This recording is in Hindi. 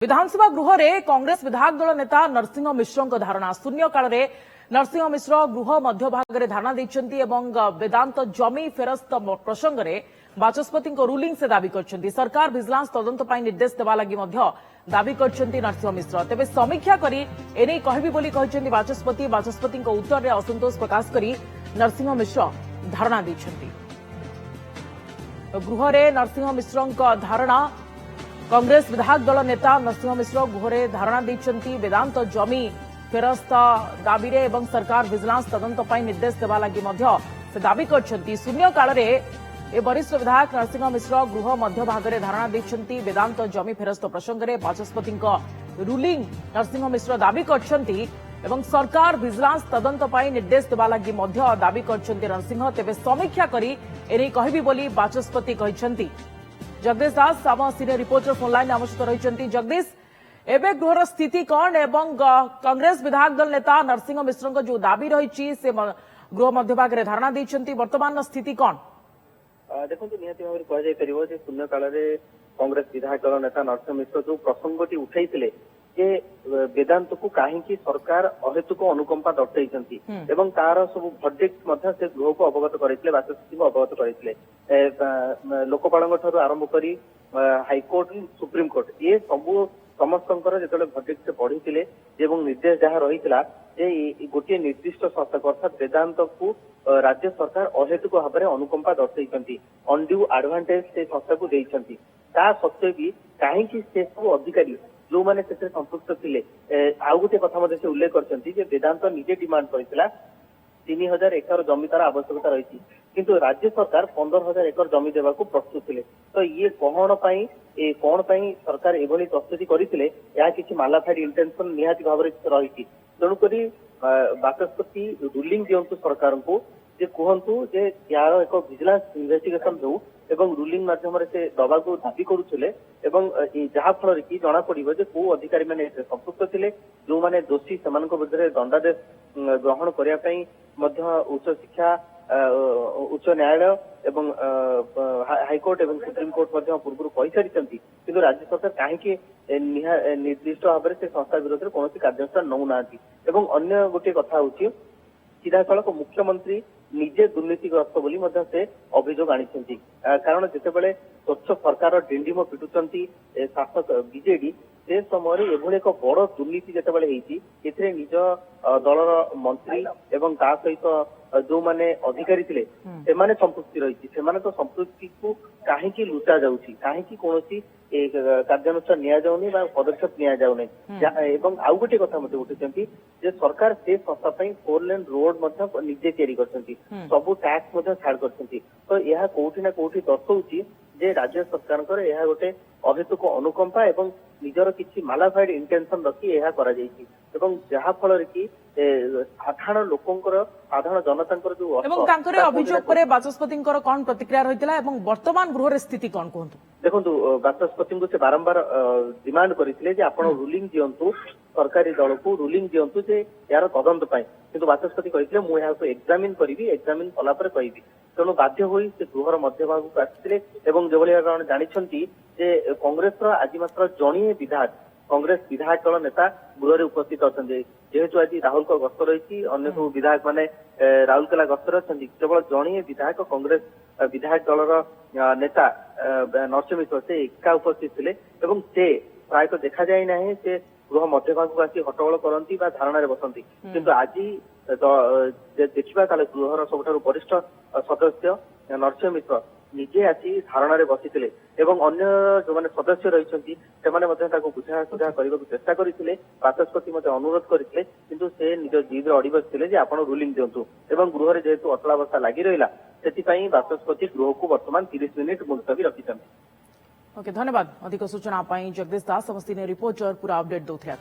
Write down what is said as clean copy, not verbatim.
विधानसभा गृह में कांग्रेस विधायक दल नेता नरसिंह मिश्र धारणा शून्यकाल में नरसिंह मिश्र गृह मध्यभाग धारणा देते वेदांत जमी फेरस्त प्रसंग में बाचस्पति रूलिंग से दावी कर सरकार भिजिलांस तदंत निर्देश देवा लगी दावी कर नरसिंह मिश्र तेज समीक्षा करी एने कहबी बोली बाचस्पति उत्तर में असंतोष प्रकाश कर नरसिंह मिश्र धारणा देते गृह में नरसिंह मिश्र धारणा कांग्रेस विधायक दल नेता नरसिंह मिश्र गृह धारणा देते वेदांत जमी फेरस्त दाबी एवं सरकार भिजिलांस तदंत निर्देश देवा लगी से दावी कर शून्यकाल में वरिष्ठ विधायक नरसिंह मिश्र गृह मध्यभाग धारणा देते वेदांत जमी फेरस्त प्रसंग में बाचस्पति रूलिंग नरसिंह मिश्र दावी कर सरकार भिजिलांस तदंत निर्देश देवा लगी दावी कर नरसिंह तेज समीक्षा करी एने कहबी बोली बाचस्पति कहते जगदीश दास आम सीनियर रिपोर्टर फोन लाइन आम सहित रही जगदीश एवं गृहर स्थिति कौन एवं कांग्रेस विधायक दल नेता नरसिंह मिश्र जो दाबी रही गृह मध्यभाग धारणा देते वर्तमान स्थिति कौन देखो निहती भाव कह शून्यकाल में कांग्रेस विधायक दल नेता नरसिंह मिश्र जो प्रसंगटी उठाई वेदांत को कहीं सरकार अहेतुक अनुकंपा दर्शाई तार सब भर्डिक्ट से गृह को अवगत करते बाचस्पति को अवगत करते लोकपाल आरंभ कर हाईकोर्ट सुप्रीमकोर्ट ये सबू समस्त जो भर्डिक्ट पढ़ी निर्देश जहाँ रही गोटे निर्दिष्ट संस्था अर्थात वेदांत को राज्य सरकार अहेतुक भाव में अनुकंपा दर्शाई अनड्यू एडवांटेज से संस्था को देती सत्वे भी कहीं से सब अधिकारी जो मैंने संपुक्त थे आउ गोटे कथा से उल्लेख कर वेदांत निजे डिमांड करता 3000 एकड़ जमी तार आवश्यकता रही किंतु राज्य सरकार 15000 एकड़ जमी देवा प्रस्तुत थे तो ये कौन पाई सरकार एभली प्रस्तुति करते किसी मालाफाइड इंटेंशन निहाती भाव रही तेणुक बाचस्पति रूलिंग दिंतु सरकार को जे कहतु जे यार एक विजिलेंस इन्वेस्टिगेशन दो एवं रूलिंग माध्यम से दबा को दाबी करुले जहाँ फल कि जना पड़ो जे कौ अधिकारी मैंने संपुक्त थे जो मैंने दोषी से विरुद्ध दंडादेश ग्रहण करने उच्च शिक्षा उच्च न्यायालय एवं हाईकोर्ट एवं सुप्रीमकोर्ट पूर्व कही सारी किंतु राज्य सरकार कहीं निर्दिष्ट भाव से संस्था विरोध कौन कार्यानुष्ठान नौना अन्य गोटे कथा हूँ सीधा सड़क मुख्यमंत्री निजे दुर्नीतिग्रस्त बोली से अभियोग आनी कारण जितेबाला स्वच्छ सरकार डिंडिम पिटुंट शासक बीजेडी से समय एभली एक बड़ दुर्नीति जितेबाला निज दलर मंत्री एवं ता सहित जो माने अधिकारी थे से संपृक्ति रही तो संपृक्ति को कहीं लुचा जाऊँगी कहीं कौन कार्यानुष्ठान नि पदक्षेप नि आउ गोटे कथा उठी सरकार से संस्था 4 लेन रोड निजे तैयारी कर सबू टैक्स छाड़ कर तो यह कोठी ना कोठी दर्शाऊँ जे राज्य सरकार यह गोटे अहेतुक अनुकंपा एवं निजर किसी मालाफाइड इंटेंशन रखी यह जहाँ फल कि साधारण लोकंकर साधारण जनता जो अभियोग बाचस्पति कौन प्रतिक्रिया रही वर्तमान गृह स्थिति कौन कहतु देखो बाचस्पति से बारंबार डिमांड करते आप रूलिंग दिंतु सरकारी दल को रूलिंग दिंतु जे यार तदंत किंतु बाचस्पति कहते मुझे एग्जामिन करी एग्जामिन कलापर कहि तेणु बाध्य हो गृहर मध्यभाग को आसते जो जानते कांग्रेस आज मात्र जड़े विधायक कांग्रेस विधायक दल नेता गृह उपस्थित अच्छा जेहेतु आज राहुल का गस्त रही अन्य सब विधायक मैंने राउरकेला गस्त अच्छा केवल जड़े विधायक कांग्रेस विधायक दलर नेता नरसिंह मिश्र से एका उपस्थित थे से प्राय देखा जाए ना से गृह मध्यभाग को आसी हट्टगोल करती धारणा बसती किंतु आज देखा गृहर सब वरिष्ठ सदस्य नरसिंह मिश्र निजे आसी धारणा बसी अन्य जो मैंने सदस्य रही बुझा सुझा करने चेष्टा करते बाचस्पति अनुरोध करते किंतु से निज जिद्रे अड़ी बसते आप रूलिंग दिंतु गृह जेहेतु अचलावस्था लगी रहा से बाचस्पति गृह को वर्तमान 30 मिनिट मुलतवी रखिंट ओके धन्यवाद अधिक सूचना जगदीश दास समस्ती ने रिपोर्टर पूरा अपडेट दौथिया।